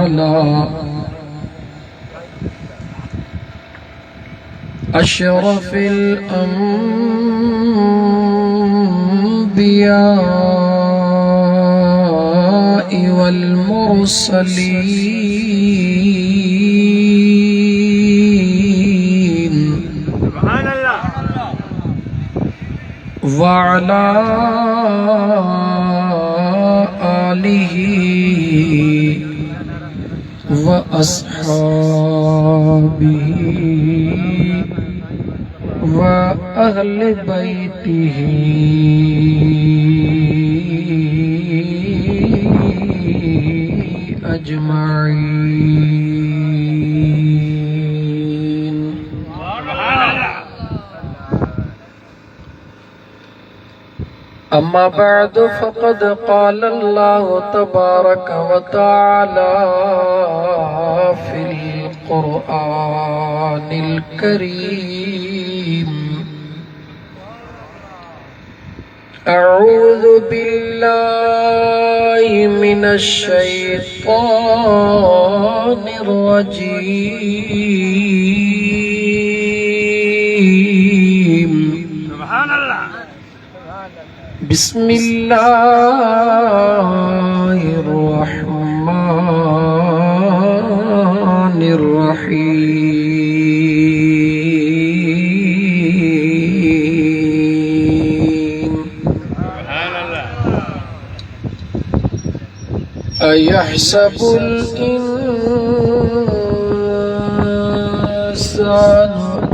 على أشرف الأنبياء والمرسلين سبحان الله وعلى آله وأصحابه وأهل بيته أجمعين. أما بعد فقد قال الله تبارك وتعالى في القرآن الكريم: أعوذ بالله من الشيطان الرجيم. سبحان الله بسم الله الرحمن الرحيم. أيحسب الإنسان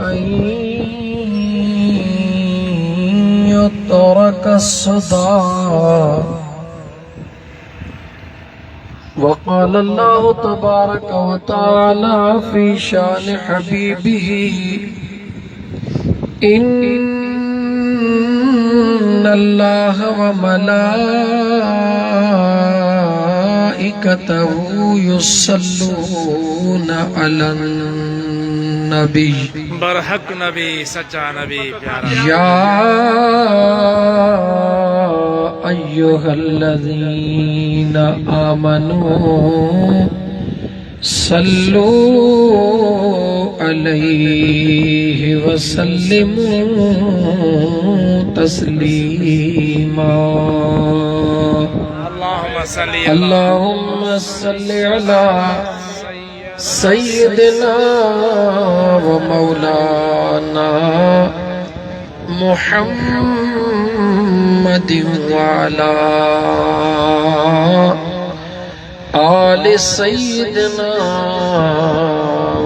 أن يترك الصدى؟ وقال الله تبارك وتعالى في شان حبيبه: إن الله وملائكته يصلون على النبي बरहक नबी सच्चा नबी प्यारा يا أيها الذين آمنوا صلوا عليه وسلموا تسليما. اللهم صل على سيدنا ومولانا محمد وعلى آل سيدنا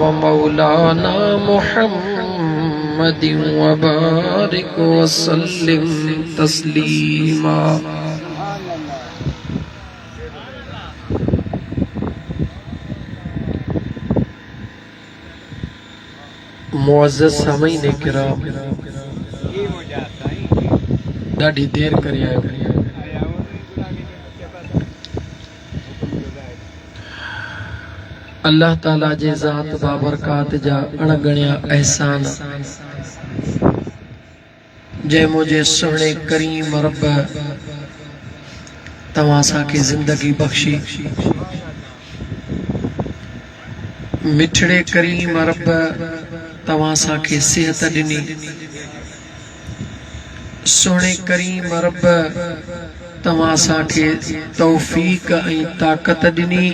ومولانا محمد وبارك وسلم تسليما. मुअज़्ज़ज़ सामीन किराम, ॾाढी देर करे आयो। अल्लाह ताला जे ज़ात बाबरकात जा अणगणिया एहसान जे मुझे सुहिणे करीम रब तव्हां सां ज़िंदगी बख्शी, मिठड़े करीम रब तव्हां सां सेहत ॾिनी, सुहिणे करीम रब तव्हां सां तौफ़ीक़ ऐं ताक़त ॾिनी।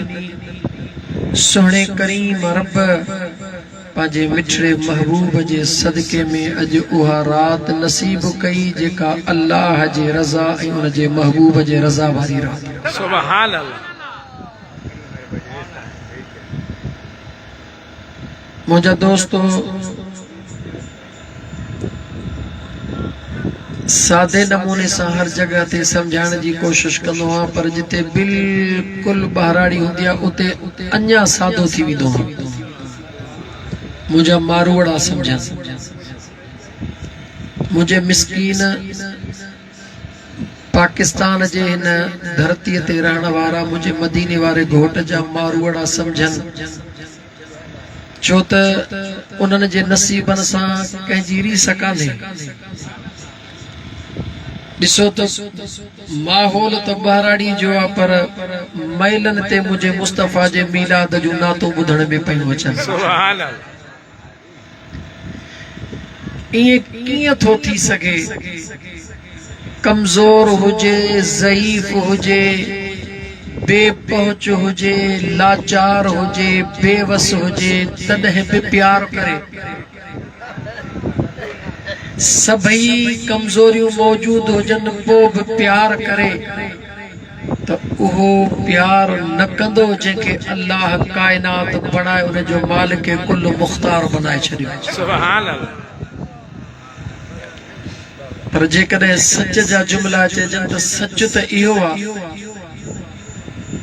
सुहिणे करीम रब पंहिंजे मिठड़े महबूब जे सदके में अॼु उहा रात नसीब कई जेका अल्लाह जे रज़ा ऐं उन जे महबूब जे रज़ा वारी रात। सुभान अल्लाह। मुझा दोस्तों, सादे नमूने से हर जगह ते समझाने की कोशिश कंदो आहियां, पर जिते बिल्कुल बहराड़ी हुंदी आहे उते अञा सादो थी वेंदो आहियां। मुझा मारवड़ा समझन, मुझे मिस्कीन पाकिस्तान जे हिन धरती ते रहण वारा मुझे मदीने वारे घोट जा मारवड़ा समझन, छो त उन्हनि जे नसीबन सां कंहिंजी रीस कान्हे। ॾिसो त माहौल त बहराड़ी जो आहे, पर महिलन ते मुझे मुस्तफ़ा जे मीलाद जो नातो ॿुधण में पियूं अचनि। सुभान अल्लाह। इएं कीअं थो थी सघे? कमज़ोर हुजे, ज़ईफ़ हुजे, बेपहुच हुजे, लाचार हुजे, बेवस हुजे, तॾहिं बि प्यार करे। सभई कमज़ोरियूं मौजूद हुजनि पोइ बि प्यार करे, त उहो प्यार न कंदो जंहिंखे अल्लाह काइनात बणाए, उन जो मालिक कुल मुख्तार बनाए छॾियो। सुभान अल्लाह। पर जेकॾहिं सच जा जुमला चइजनि त सच त इहो आहे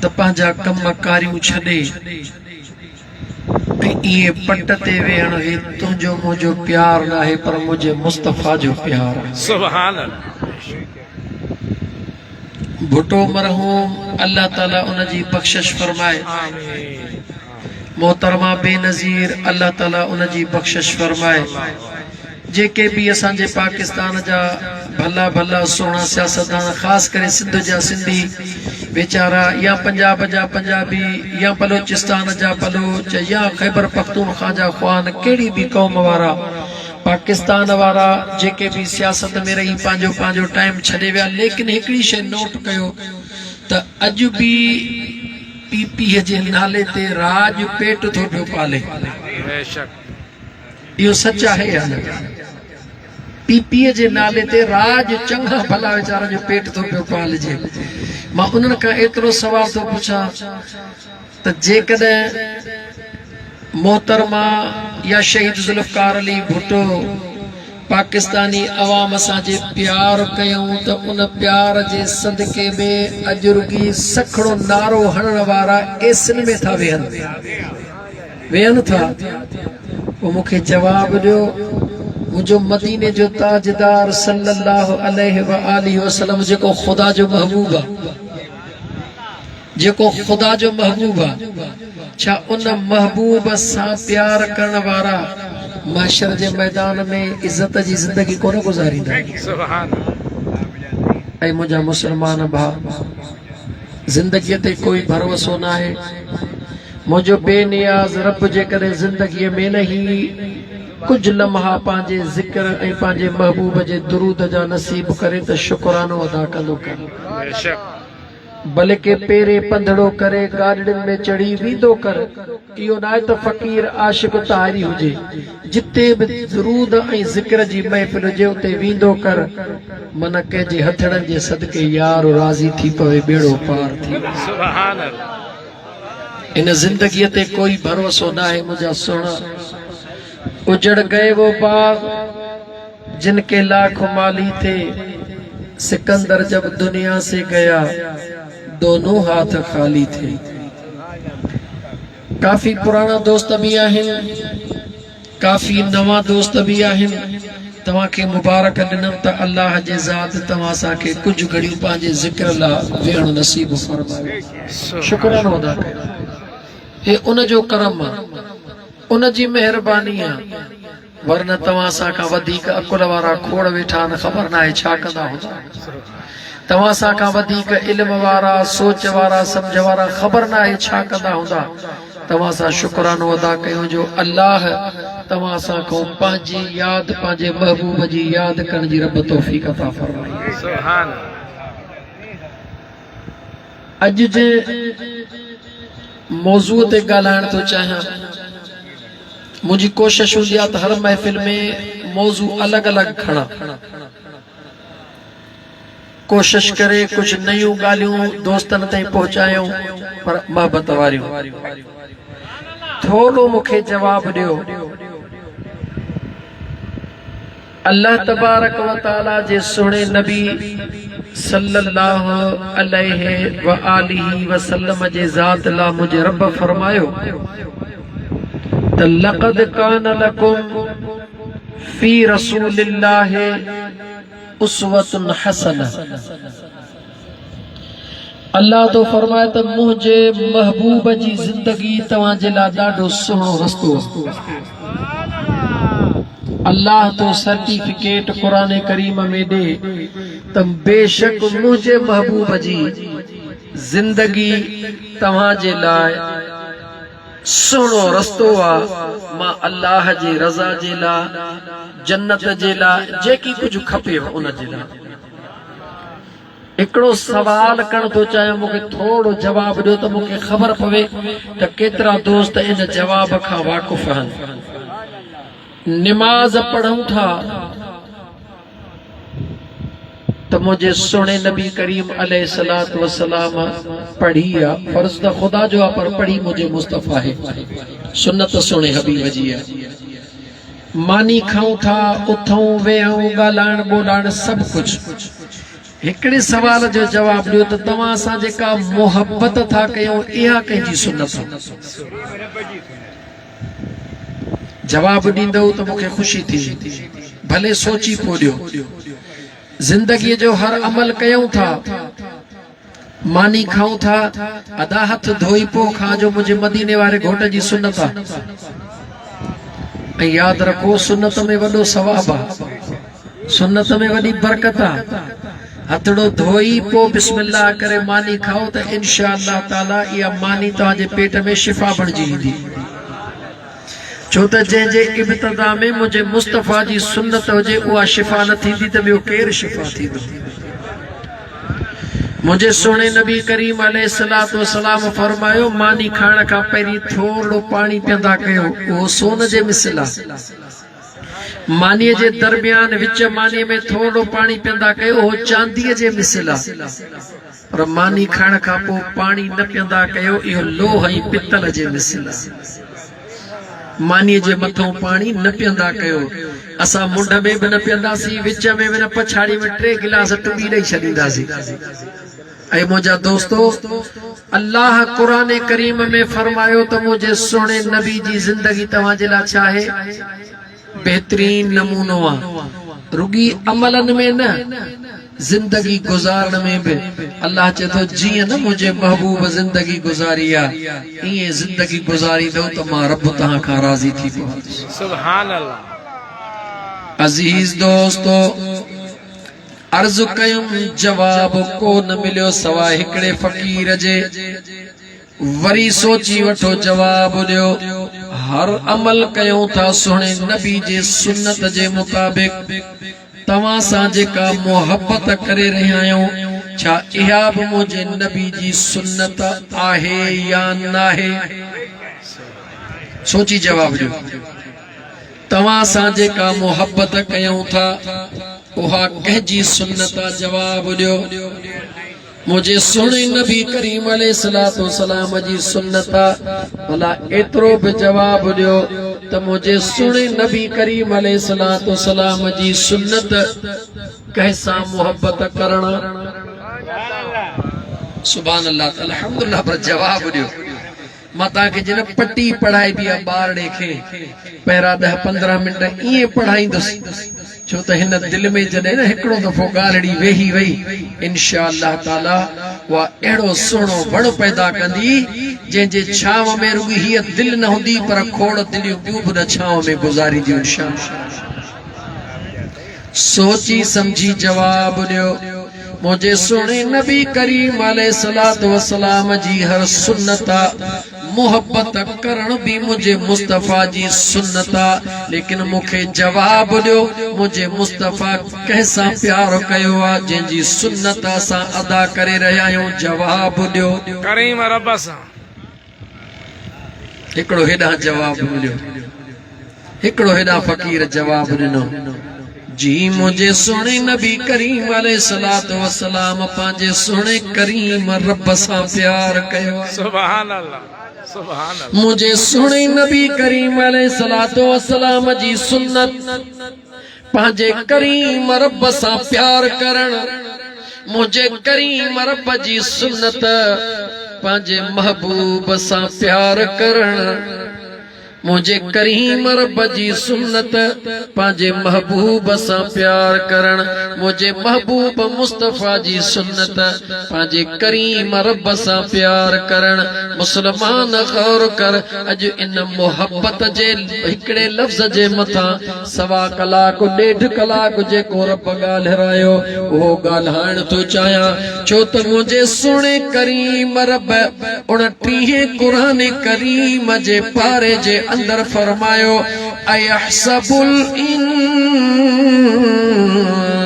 त पंहिंजा कम कारियूं छॾे इएं पट ते वेहण, हे तुंहिंजो मुंहिंजो प्यार न आहे, पर मुंहिंजे मुस्तफ़ा जो प्यार आहे। सुभान अल्लाह। भुटो मरहूम अल्लाह ताला उन जी बख़्शिश फरमाए। आमीन। मोहतरमा बेनज़ीर अल्लाह ताला उन जी बख़्शिश फरमाए। जेके भी असांजे पाकिस्तान जा भला भला सोना सियासतदान, ख़ासि करे सिंध जा सिंधी बेचारा, या पंजाब जा पंजाबी, या बलोचिस्तान जा बलोच, या ख़ैबर पख्तूनख्वा जा ख़्वान, कहिड़ी भी क़ौम वारा, पाकिस्तान वारा जेके भी सियासत में रही पंहिंजो पंहिंजो टाइम छॾे विया। लेकिन हिकिड़ी शइ नोट कयो त अॼु भी पीपीअ जे नाले ते राज पेट थो पियो पाले। बेशक इहो सच आहे या न? पीपीअ जे नाले ते राज चङा भला वीचारा जो पेट थो पियो पालिजे। मां उन्हनि खां एतिरो सवाल थो पुछां त जेकॾहिं मोहतरमा या शहीद ज़ुल्फ़कार अली भुट्टो पाकिस्तानी अवाम सां जे प्यार कयूं त उन प्यार जे सदके में अॼु रुॻी सखड़ो नारो हणण वारा एसिन में था वेहनि था। पोइ मूंखे जवाब ॾियो, मुंहिंजो मदीने जो ताजदार सल्लल्लाहु अलैहि व आलिहि वसल्लम जेको ख़ुदा जो महबूब आहे, जेको ख़ुदा जो महबूब आहे, छा उन महबूब सां प्यार करण वारा महशर जे मैदान में इज़त जी ज़िंदगी कोन गुज़ारींदा? सुभान अल्लाह। ऐं मुंहिंजा मुस्लमान भाउ, ज़िंदगीअ ते कोई भरोसो न आहे। मुझो बेनियाज़ रब जेकॾहिं ज़िंदगीअ में न ही कुछ लम्हा पंहिंजे ज़िक्र ऐं पंहिंजे महबूब जे दुरूद जा नसीब करे त शुक्रानो अदा कंदो कर। बेशक बल्कि पेरे पंधड़ो करे गाॾियुनि में चढ़ी वेंदो कर। इहो न आहे त फ़क़ीर आशिक़ तारी हुजे, जिते बि दुरूद ऐं ज़िक्र जी महफ़िल हुजे उते वेंदो कर। मन कंहिंजे हथड़नि जे सदके यार राज़ी थी पवे, बेड़ो पार थी। सुभान अल्लाह। इन जिंदगी ते कोई भरोसो ना है। मुझा सोना उजड़ गए वो बाग जिनके लाख माली थे, सिकंदर जब दुनिया से गया दोनों हाथ खाली थे। काफी पुराना दोस्त भी आहिन, काफी नवा दोस्त भी आहिन। तवा के मुबारक दिनम त अल्लाह जे ज़ात तवा सा के कुछ घड़ियों पांजे जिक्र ला वेण नसीब फरमाए। शुक्रानो अदा कयो। हे उन जो करम, उन जी मेहरबानी आहे। वरना तवा सा का वधीक अकुल वारा खोड़ वेठा न, खबर ना है छा कंदा हुंदा। तवा सा का वधीक इल्म वारा, सोच वारा, समझ वारा खबर ना है छा कंदा हुंदा। तवा सा शुक्रानो अदा कयो जो अल्लाह तवा सा को पंहिंजी याद, पंहिंजे महबूब जी याद करण जी रब तौफीक अता फरमाए। सुभान अॼु जे मौज़ू ते ॻाल्हाइण थो चाहियां। मुझी कोशिश हूंदी आहे त हर महफ़िल में मौज़ू अलग अलग खणा, कोशिश करे कुछ नयूं ॻाल्हियूं दोस्तन ताईं पहुचायूं, पर मोहब्बत वारियूं। थोरो मूंखे जवाब ॾियो, अल्लाह तबारक व तआला जे सुहिणे नबी सल्लल्लाहु अलैहि व आलिहि वसल्लम जे ज़ात ला मुझे रब फरमायो त लक़द कान लकुम फी रसूलिल्लाहि उसवतुन हसना। अल्लाह तो फरमाए त मुझे महबूब जी जिंदगी तव्हां जे लाइ ॾाढो सुहिणो रस्तो। अल्लाह तो सर्टिफिकेट कुरान करीम में दे त बेशक मुझे महबूब जी जिंदगी तव्हां जे लाइ सुहिणो रस्तो आहे। मां अल्लाह जे रज़ा जे लाइ, जन्नत जे लाइ, जेकी कुझु खपे उन जे लाइ। हिकिड़ो सवाल करण थो चाहियां, मूंखे थोरो जवाब ॾियो त मूंखे ख़बर पवे त केतिरा दोस्त इन जवाब खां वाक़ुफ़ आहिनि। निमाज़ पढ़ूं था त मुझे सुने नबी करीम अलैहिस्सलातु वस्सलाम पढ़ी आहे, फर्ज़ त खुदा जो आहे, पर पढ़ी मुझे मुस्तफ़ा है, सुन्नत सुने हबीब जी आहे। मानी खाऊं था, उथूं वेहूं, ॻाल्हाइण ॿोलाइण सभु कुझु। हिकिड़े सवाल जो जवाब ॾियो त तव्हां सां जेका मोहबत था कयूं इहा कंहिंजी सुन्नत आहे? जवाब ॾींदव त मूंखे ख़ुशी थी। भले सोची पोइ ॾियो। जिंदगीअ जो हर अमल कयूं था, मानी खाऊं था, अदा हथ धोई पोइ खाजो, मुंहिंजे मदीने वारे घोट जी सुन्नत आहे। ऐं यादि रखो, सुन्नत में वॾो सवाब आहे, सुन्नत में वॾी बरकत आहे। हथड़ो धोई पोइ बिस्मिल्लाह करे मानी खाओ त इंशा अल्लाह ताला इहा मानी तव्हांजे पेट में शिफ़ा बणिजी ईंदी। छो त जंहिंजे इब्तिदा में मुंहिंजे मुस्तफ़ा जी सुन्नत हुजे उहा शिफ़ा न थींदी त ॿियो केरु शिफ़ा थींदो? मुंहिंजे सुहिणे नबी करीम अलैहिस्सलातु वस्सलाम फरमायो, मानी खाइण खां पहिरीं थोरो पाणी पीअंदा कयो, उहो सोन जे मिसल आहे। मानीअ जे दरमियान विच मानीअ में थोरो पाणी पीअंदा कयो, उहो चांदीअ जे मिसल आहे। पर मानी खाइण खां पोइ पाणी न पीअंदा कयो, इहो लोह ऐं पितल जे मिसल आहे। मानीअ जे मथां पाणी न पीअंदा कयो। असां मुंड में बि न पीअंदासीं, विच में बि न, पछाड़ी में 3 गिलास टुॿी ॾेई छॾींदासीं। ऐं मुंहिंजा दोस्तो, अल्लाह क़ुरान करीम में फरमायो त मुंहिंजे सुहिणे नबी जी ज़िंदगी तव्हांजे लाइ छा आहे? बेहतरीन नमूनो आहे। रुगी अमलन में न, जिंदगी गुजारण में भी। अल्लाह चए थो जीअं न मुझे महबूब जिंदगी गुजारी आहे, ईअं जिंदगी गुजारींदो त मां रब तव्हां खां राज़ी थी पवंदुसि। सुभान अल्लाह। अज़ीज़ दोस्तो, अर्ज़ कयुमि, जवाब को न मिलियो सवाइ हिकिड़े फ़क़ीर जे। वरी सोची वठो, जवाब ॾियो। हर अमल कयूं था सुहिणे नबी जे सुन्नत जे मुताबिक़। तव्हां सां जेका मोहब्बत करे रहिया आहियूं, छा इहा बि मुंहिंजे नबी जी सुन्नत आहे या न आहे? सोची जवाब ॾियो। तव्हां सां जेका मोहब्बत कयूं था उहा कंहिंजी सुन्नत आहे? जवाब ॾियो। मुझे सुहिणे नबी करीम अलैहिस्सलातु वस्सलाम जी सुन्नत आहे। भला एतिरो बि जवाब ॾियो त मुझे सुहिणे नबी करीम अलैहिस्सलातु वस्सलाम जी सुन्नत कंहिंसां मोहब्बत करण? सुभान अल्लाह, अल्हम्दुलिल्लाह। पर जवाब ॾियो। मां तव्हांखे जिन पटी पढ़ाई बि आहे ॿारड़े खे, पहिरां 10-15 मिंट ईअं पढ़ाईंदुसि, छो त हिन दिलि में जॾहिं न हिकिड़ो दफ़ो ॻाल्हिड़ी वेही वई, इंशा अल्लाह ताला उहा अहिड़ो सुहिणो वण पैदा कंदी जंहिंजे छांव में रुॻी हीअ दिलि न हूंदी, पर खोड़ दिलियूं ॿियूं बि न छांव में गुज़ारींदियूं इंशा अल्लाह। सोची समझी जवाब ॾियो। मुझे सुहिणे नबी करीम अलैहिस्सलातु वस्सलाम जी हर सुन्नत मोहब्बत करण भी मुझे मुस्तफ़ा जी सुन्नत, लेकिन मुखे जवाब ॾियो, मुझे मुस्तफ़ा कंहिंसां प्यार कयो आहे जंहिंजी सुन्नत असां अदा करे रहिया आहियूं? जवाब ॾियो। करीम रब सां। हिकिड़ो हेॾां जवाब मिलियो, हिकिड़ो हेॾां फ़क़ीर जवाब ॾिनो, जी मुझे सुहिणे नबी करीम अलैहिस्सलातु वस्सलाम पंहिंजे सुहिणे करीम रब सां प्यार कयो। सुभान अल्लाह, सुभान अल्लाह। मुझे सुहिणे नबी करीम अलैहिस्सलातु वस्सलाम जी सुन्नत पंहिंजे करीम रब सां प्यार करण, मुझे करीम रब जी सुन्नत पंहिंजे महबूब सां प्यार करण। मुझे करीम रब जी सुन्नत पांजे महबूब सा प्यार करण मुझे महबूब मुस्तफा जी सुन्नत पांजे करीम रब सा प्यार करण मुसलमान गौर कर अज इन मोहब्बत जे हिकड़े लफ्ज जे मथा सवा कलाक 1.5 कलाक जे को रब ॻाल्हायो वो ॻाल्हाइण तो चाया छो त मुझे सुने करीम रब 29 कुरान करीम जे पारे जे अंदर फरमायो अयहसबुल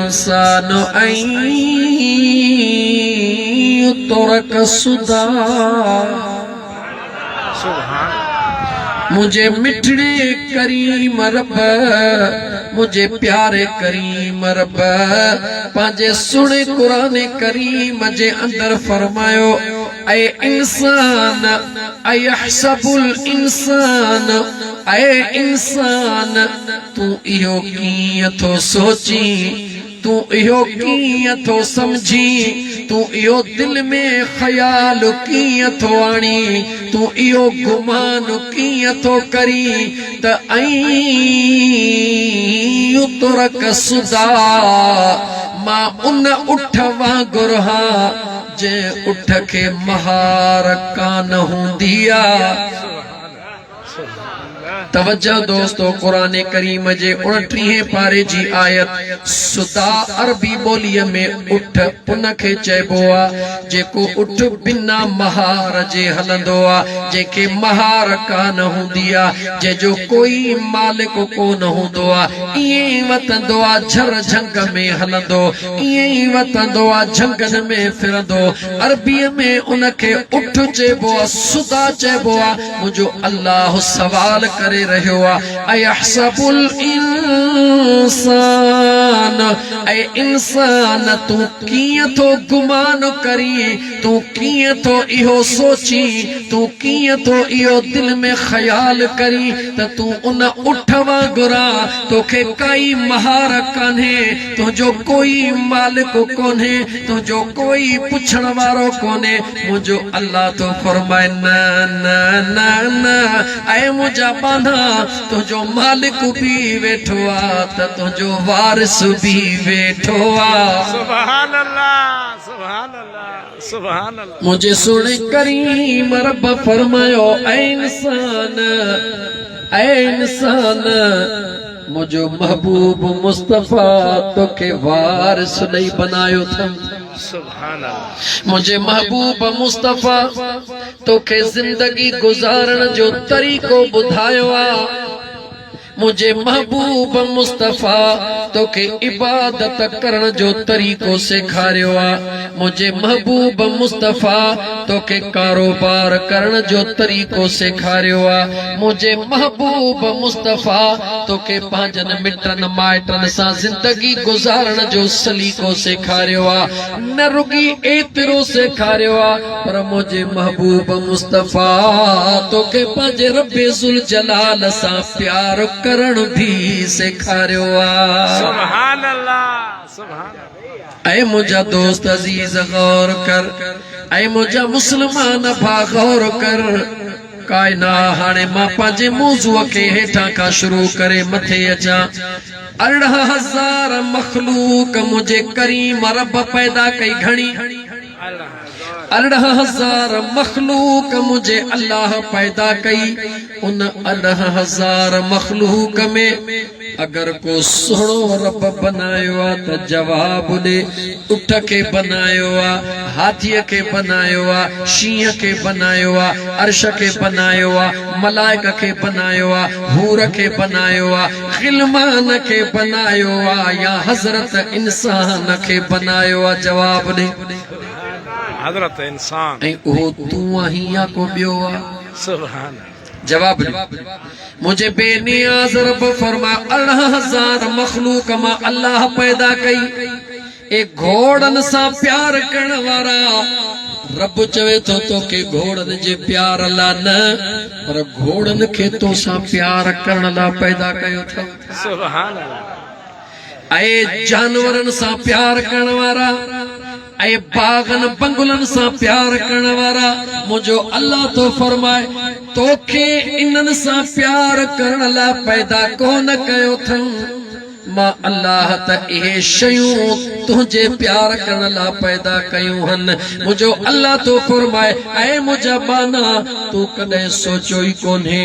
इंसानु अन युतरक सुदा मुझे मिठड़े करीम रब मुझे प्यारे करीम रब पांजे सुने कुरान करीम जे अंदर फरमायो ऐ इंसान अयहसबुल इंसान ऐ इंसान तू इहो कीअं थो सोची तू इहो कीअं थो समझी तू इहो दिल में ख्याल कीअं थो आणी तू इहो गुमान कीअं थो करी त युतरक सुदा मां उन उठ वांगुरु हा जे उठ के महार कान हूंदी आ तवज्जो दोस्तों कुरान करीम जे 29 पारे जी आयत सुदा अरबी बोलीअ में उठ उन खे चइबो आ जेको उठ बिना महार जे हलंदो आ जेके महार कान हूंदी आ जे जो कोई मालिक कोन हूंदो आ ईअं ई वतंदो आ झर झंग में हलंदो ईअं ई वतंदो आ झंगन में फिरंदो अरबीअ में उन खे उठ चइबो आ सुदा चइबो आ मुंहिंजो अल्लाह सवाल करे रहियो आहे अयहसबुल इंसान ऐ इंसान तू कीअं थो गुमान करी तू कीअं थो इहो सोची तू कीअं थो इहो दिल में ख्याल करी त तू उन उठ वांगुरा तोखे काई महार कान्हे तुंहिंजो कोई मालिक कोन्हे तुंहिंजो कोई पुछण वारो कोन्हे मुंहिंजो अल्लाह तो फरमाए न न न न ऐ मुंहिंजा बांधा तुझो मालिक भी वेठो आ त तुझो वारिस भी वेठो आ सुभान अल्लाह सुभान अल्लाह सुभान अल्लाह मुझे सुन करीम रब फरमायो ऐ इंसान मुझो महबूब मुस्तफा तोखे वारिस नहीं बनायो था सुभान अल्लाह मुझे महबूब मुस्तफा तोखे जिंदगी गुजारण जो तरीको बुधायो आ मुझे महबूब मुस्तफा तोखे इबादत करण जो तरीको सेखारियो आ मुझे महबूब मुस्तफा तोखे कारोबार करण जो तरीको सेखारियो आ मुझे महबूब मुस्तफा तोखे पंहिंजनि मिटनि माइटनि सां जिंदगी गुजारण जो सलीको सेखारियो आ न रुगी एतिरो सेखारियो आ पर मुझे महबूब मुस्तफा तोखे पंहिंजे रब्बे ज़ुल जलाल सां प्यार करण भी सेखारियो आ सुभान अल्लाह सुभान अल्लाह ऐ मुझा दोस्त अजीज गौर कर ऐ मुझा मुसलमान भा गौर कर कायना हाणे मां पंहिंजे मौज़ूअ खे हेठां खां शुरू करे मथे अचां 18,000 मखलूक मुझे करीम रब पैदा कई घणी 18,000 मखलूक मुझे अल्लाह पैदा कई उन 18,000 मखलूक में अगर को सोहणो रब बनायो आ त जवाब दे उठ के बनायो आ हाथी के बनायो आ शींह के बनायो आ अर्श के बनायो आ मलाइक के बनायो आ हूर के बनायो आ गिलमान के बनायो आ या हजरत इंसान के बनायो आ जवाब दे हजरत इंसान ऐं उहो तू आहीं या को ॿियो आ सुभान जवाब मुझे बेनियाज रब फरमा 18,000 मखलूक मां अल्लाह पैदा कई एक घोड़न सा प्यार करण वारा रब चवे तो के घोड़न जे प्यार ला न पर घोड़न के तो सा प्यार करण ला पैदा कयो था सुभान अल्लाह ऐ जानवरन सा प्यार करण वारा ऐ बागन बंगुलन सा प्यार करण वारा मुझो अल्लाह तो फरमाए तोखे इन्हनि सां प्यार करण लाइ पैदा कोन कयो अथऊं मां अल्लाह त इहे शयूं तुंहिंजे प्यार करण लाइ पैदा कयूं हन मुंहिंजो अल्लाह तो फरमाए ऐ मुंहिंजा बाना तूं कॾहिं सोचियो ई कोन्हे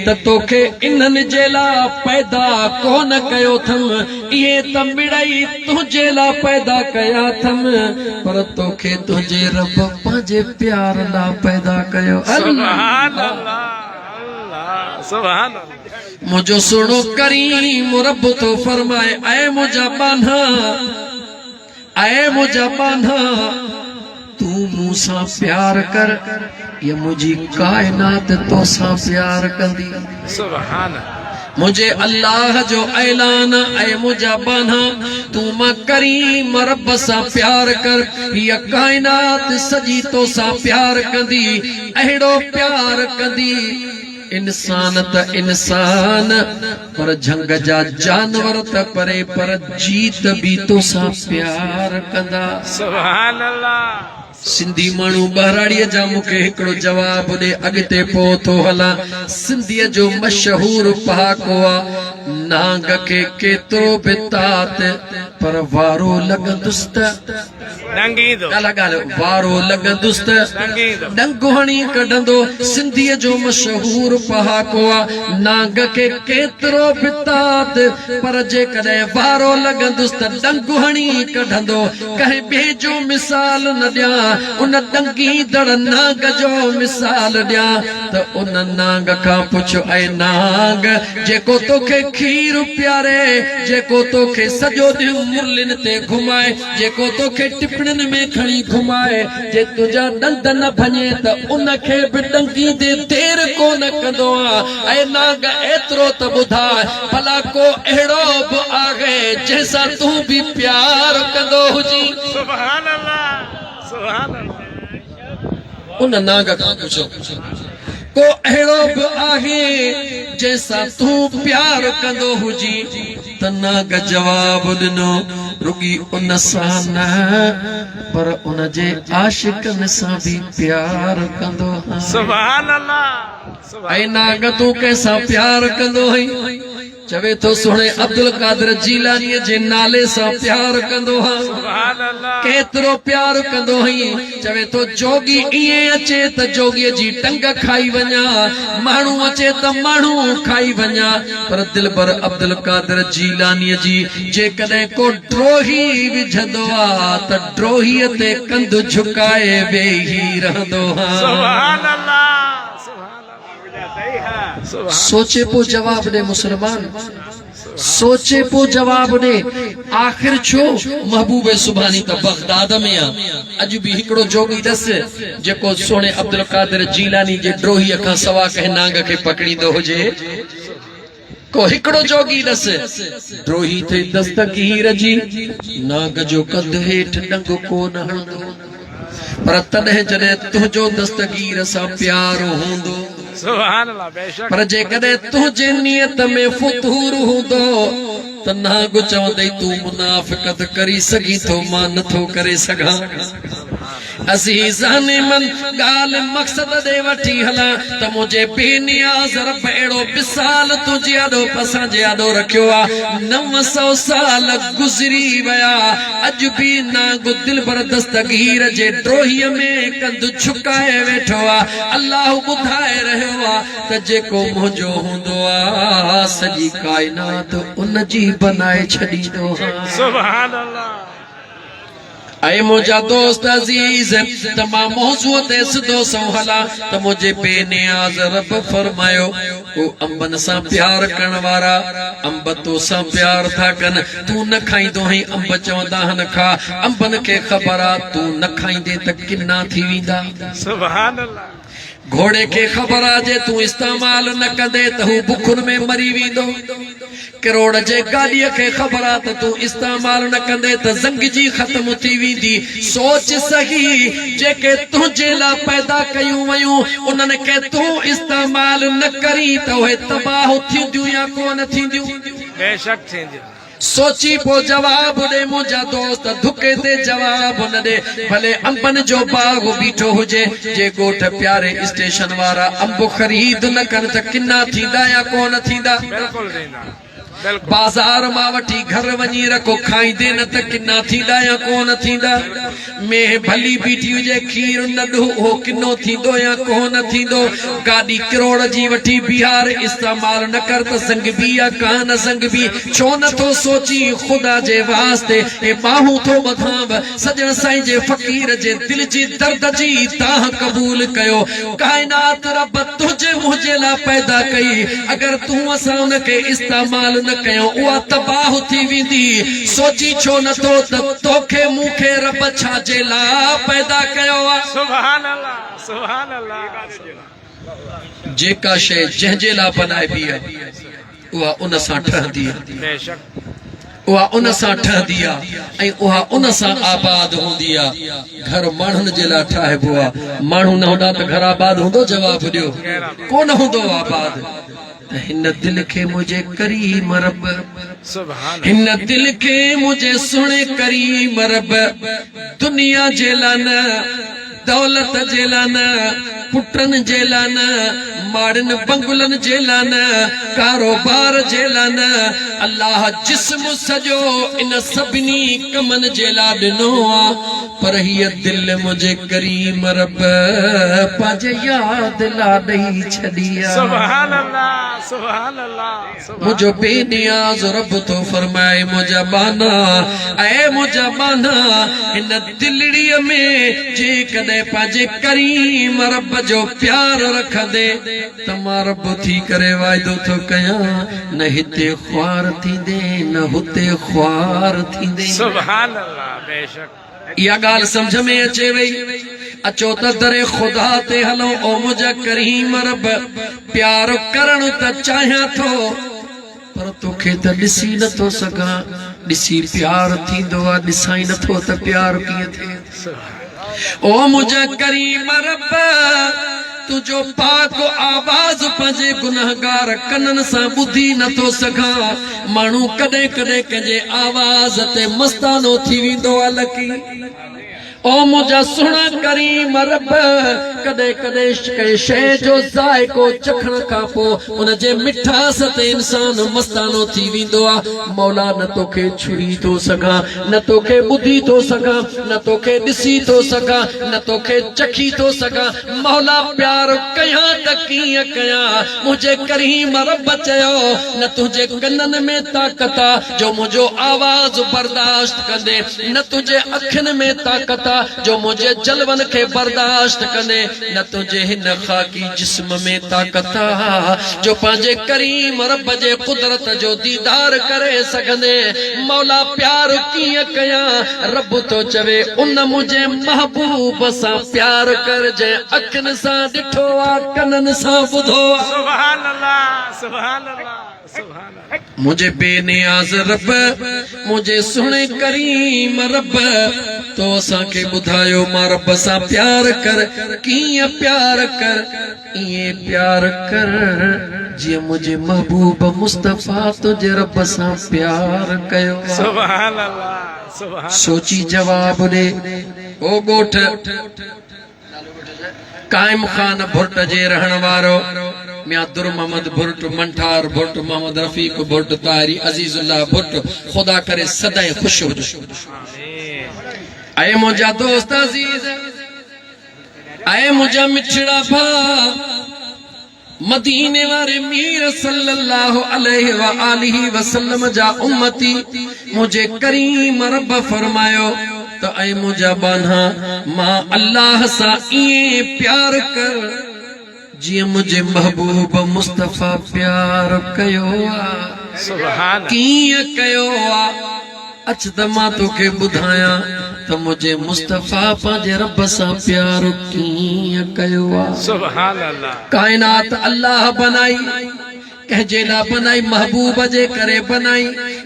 त तोखे इन्हनि जे लाइ पैदा कोन कयो अथमि इहे त मिड़ई तुंहिंजे लाइ पैदा कया अथमि पर तोखे तुंहिंजे रब पंहिंजे प्यार लाइ पैदा कयो सुभान अल्लाह सुभान अल्लाह मुझो सुनो करीम रब तो फरमाए ऐ मुझा बान्हा तू मूसा प्यार कर ये मुझी कायनात तो सा प्यार कंदी सुभान मुझे अल्लाह जो ऐलान ऐ मुझा बान्हा तू मां करीम रब सा प्यार कर ये कायनात सजी तो सा प्यार कंदी अहिड़ो प्यार कंदी इंसान त इंसान पर झंग जा जानवर त परे पर जीत भी तो सा प्यार कंदा सुभान अल्लाह सिंधी माण्हू बहराड़ीअ जा मूंखे हिकिड़ो जवाब ॾे अॻिते पोइ थो हलां सिंधीअ जो मशहूर पहाको आहे नांग खे केतिरो बि तात पर वारो लॻंदुसि त वारो लॻंदुसि त डंग हणी कढंदो सिंधीअ जो मशहूर पहाको आहे नांग खे केतिरो बि तात पर जेकॾहिं वारो लॻंदुसि त डंग हणी कढंदो कंहिं ॿिए जो मिसाल न ॾियां उन डंगी दड़ नांग जो मिसाल ॾियां त उन नांग खां पुछो ऐं नांग जेको तोखे खीर प्यारे जेको तोखे सॼो ॾींहुं मुरलिन ते घुमाए जेको तोखे टिपणनि में खणी घुमाए जे तुंहिंजा ॾंद न भञे त उनखे बि डंगी ते देर कोन कंदो आहे ऐं नांग एतिरो त ॿुधाए भला को अहिड़ो बि आहे जंहिंसां तूं बि प्यार कंदो हुजी सुभान अल्लाह सुभान अल्लाह उन नांग खां पुछो को अहिड़ो बि आहे जंहिंसां तूं प्यार कंदो हुजी त नांग जवाब ॾिनो रुगी उन सां न पर उन जे आशिकनि सां बि प्यार कंदो सुभान अल्लाह ऐं नांग तूं कंहिंसां प्यार कंदो हुई चवे तो सुणे अब्दुल कादिर जीलानी जे नाले सां प्यार कंदो हा सुभान अल्लाह केतिरो प्यार कंदो हुई चवे तो जोगी ईअं अचे त जोगीअ जी टंग खाई वञा माण्हू अचे त माण्हू खाई वञा पर दिलबर अब्दुल कादिर जीलानीअ जी जेकॾहिं को ड्रोही विझंदो आहे त ड्रोहीअ ते कंधु झुकाए वेही रहंदो हा सुभान अल्लाह सोचे पो जवाब दे मुसलमान सोचे पो जवाब दे आखिर छो महबूब सुभानी त बगदाद में आ अज भी हिकड़ो जोगी दस जेको सोने अब्दुल कादिर जीलानी जे ड्रोही खां सवा कह नांग के पकड़ींदो हुजे को हिकड़ो जोगी दस ड्रोही थे दस्तगीर जी नांग जो कंध हेठ डंग कोन हणंदो पर तॾहिं जॾहिं तुंहिंजो दस्तगीर सां प्यार हूंदो सुभान अल्लाह बेशक पर जेकॾहिं तुंहिंजे नियत में फुतूर हूंदो त नांग चवंदई तूं मुनाफ़िक़त करी सघी थो मां नथो करे सघां अज़ीज़ान मन ॻाल्हि मक़सद ॾे वठी हलां त मुंहिंजे बेनियाज़ रब अहिड़ो विसाल तुंहिंजे आॾो असांजे आॾो रखियो आहे 900 साल गुज़री विया अॼु बि नांग दिलबर दस्तगीर जे ड्रोहीअ में कंधु झुकाए वेठो आहे अल्लाह ॿुधाए रहियो आहे त जेको मुंहिंजो हूंदो आहे सॼी काइनात उन जी बनाए छॾींदो आहे सुभान अल्लाह ऐ मुंहिंजा दोस्त अज़ीज़ तमाम मौज़ूअ ते सिधो सो हला त मुंहिंजे बेनियाज़ रब फरमायो ओ अंबन सां प्यार करण वारा अंब तो सां प्यार था कन तू न खाईंदो है अंब चवंदा हन खा अंबन खे ख़बर आ तू न खाईंदे त किन्ना थी वेंदा सुभान अल्लाह घोड़े के खबर आ जे तू इस्तेमाल न कंदे त हू बुखुन में मरी वेंदो करोड़ जे गाड़ीअ खे ख़बर आ त तू इस्तेमाल न कंदे त ज़ंग जी ख़त्म थी वेंदी सोच सही जेके तुंहिंजे लाइ पैदा कयूं वयूं उन्हनि खे तू इस्तेमाल न करी त उहे तबाह थींदियूं या कोन थींदियूं बेशक थींदियूं सोची पो जवाब दे मुंहिंजा दोस्त धुके ते जवाब न दे भले अंबन जो बाग बीठो हुजे जे गोठ प्यारे स्टेशन वारा अंब खरीद न कन त किन्ना थींदा या कोन थींदा बिल्कुल देना बाजार मां वठी घर वञी रखो खाईंदे न त किन्ना थींदा या कोन थींदा में भली बीठी हुजे खीर न ॾो हो किनो थींदो या कोन थींदो गाॾी करोड़ जी वठी बिहार इस्तेमाल न कर त संग बि या कान संग बि छो नथो सोची ख़ुदा जे वास्ते ए बाहूं थो ॿधांव सजण साईं जे फ़क़ीर जे दिल जी दर्द जी ताह क़बूल कयो काइनात रब तुझे मुंहिंजे लाइ पैदा कई अगर तूं असां उनखे इस्तेमाल न कयो उहा तबाह थी वेंदी सोची छो नथो त तोखे मूंखे रब छाजे लाइ पैदा कयो आहे सुभान अल्लाह सुभान अल्लाह जेका शइ जंहिंजे लाइ बनाइबी आहे उहा उन सां ठहंदी आहे बेशक उहा उन सां ठहंदी आहे ऐं उहा उन सां आबाद हूंदी आहे घर माण्हुनि जे लाइ ठाहिबो आहे माण्हू न हूंदा त घर आबाद हूंदो जवाब ॾियो कोन हूंदो आबाद हिन दिल खे मुझे करीम रब सुभान हिन दिल खे मुझे सुणे करीम रब दुनिया जे लाइ न दौलत जे लाइ न पुटनि जे लाइ न माड़नि बंगुलनि जे लाइ न कारोबार जे लाइ न अल्लाह जिस्म सॼो इन सभिनी कमनि जे लाइ ॾिनो आहे पर हीअ दिल मुझे करीम रब पंहिंजे यादि लाइ ॾेई छॾी आहे सुभान अल्लाह सुभान अल्लाह मुझो बेनियाज़ रब तो फरमाए मुझा बाना ऐ मुझा बाना इन दिलड़ीअ में जे कदे पाजे करीम रब जो प्यार रख दे त मां रब थी करे वाइदो तो कया न हिते ख्वार थींदे न हुते ख्वार थींदे सुभान अल्लाह बेशक इहा ॻाल्हि सम्झ में अचे वई अचो त दरे ख़ुदा ते हलो ओ मुझा करीम रब प्यार करण त चाहियां थो पर तोखे त ॾिसी नथो सघां ॾिसी प्यार थींदो आहे ॾिसां ई नथो त प्यार कीअं थिए ओ मुझा करीम रब तुझो पाक आवाज पंहिंजे गुनहगार कननि सां ॿुधी नथो सघां माण्हू कॾहिं कॾहिं कंहिंजे आवाज़ ते मस्तानो थी वेंदो आहे लकी ओ मुझा सुहिणा करीम रब कॾहिं कॾहिं कंहिं शइ जो ज़ाइको चखण खां पोइ उन जे मिठास ते इंसान मस्तानो थी वेंदो आहे मौला न तोखे छुरी थो सघां न तोखे ॿुधी थो सघां न तोखे ॾिसी थो सघां न तोखे चखी थो सघां मौला प्यार कयां त कीअं कयां मुंहिंजे करीम रब चयो न तुंहिंजे कननि में ताक़त आहे जो मुंहिंजो आवाज़ बर्दाश्त कंदे न तुंहिंजे अखियुनि में ताक़त जो मुझे जलवन के बर्दाश्त कने न तुझे हिन खाकी जिस्म में ताकत जो पांजे करीम रब जे कुदरत जो दीदार करे सघंदे मौला प्यार कीअं कयां रब तो चवे उन मुझे महबूब सां प्यार कर जे अखियुनि सां ॾिठो आहे कननि सां ॿुधो आहे सुभान अल्लाह सुभान अल्लाह सुभान अल्लाह मुझे बेनियाज रब मुझे सुणे करीम रब तो असांखे ॿुधायो मां रब सां प्यार कर कीअं प्यार कर इएं प्यार कर जीअं मुंहिंजे महबूब मुस्तफ़ा तुंहिंजे रब सां प्यार कयो सुभान अल्लाह सुभान सोची जवाब ॾे ओ ॻोठ काइम खान भुर्ट जे रहण वारो मियां दुर मोहम्मद भुर्ट मंठार भुर्ट मोहम्मद रफीक भुर्ट तारी अजीजुल्लाह भुर्ट खुदा करे सदाई खुश हुजो आए मुंहिंजा दोस्त अजीज आए मुंहिंजा मिठड़ा भा मदीने वारे मीर सल्लल्लाहु अलैहि व आलिहि वसल्लम जा उम्मती मुझे करीम रब फरमायो तो ऐ मुंहिंजा बान्हा मां अल्लाह सां ईअं प्यार कर जीअं मुंहिंजे महबूब मुस्तफ़ा प्यार कयो आहे सुभान कीअं कयो आहे अच त मां तोखे ॿुधायां त मुंहिंजे मुस्तफ़ा पंहिंजे रब सां प्यार कीअं कयो आहे सुभान अल्लाह कायनात अल्लाह बनाई कंहिंजे लाइ बनाई महबूब जे करे बनाई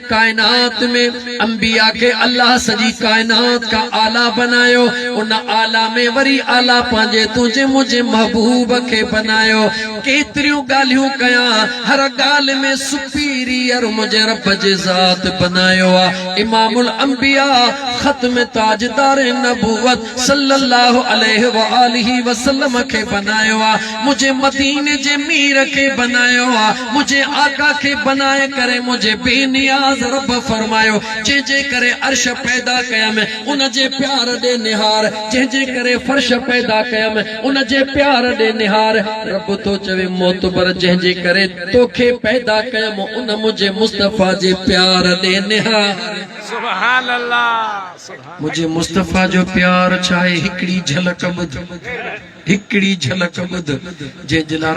कायनात में अंबिया के अल्लाह सजी कायनात का आला बनायो, उन आला में वरी आला पांजे तुझे मुझे महबूब के बनायो। केतरियूं गालियूं कया, हर गाल में सुपीरियर मुझे रब जे ज़ात बनायो आ। इमामुल अंबिया खत्म ताजदार नबूवत सल्लल्लाहु अलैहि व आलिहि वसल्लम के बनायो आ। मुझे मदीने जे मीर के बनायो आ, मुझे आका के बनाए करे मुझे बेनियाज रब फरमायो। जे जे करे अर्श पैदा कया मैं उन जे प्यार दे निहार, जे जे करे फर्श पैदा कया मैं उन जे प्यार दे निहार। रब तो चवे मोतबर जे जे करे तोखे पैदा कया मैं उन मुझे मुस्तफा जे प्यार दे निहार। सुभान अल्लाह, सुभान मुझे मुस्तफा जो प्यार चाहे हिकड़ी झलक ॿुध, हिकड़ी झलक ॿुध जे जिला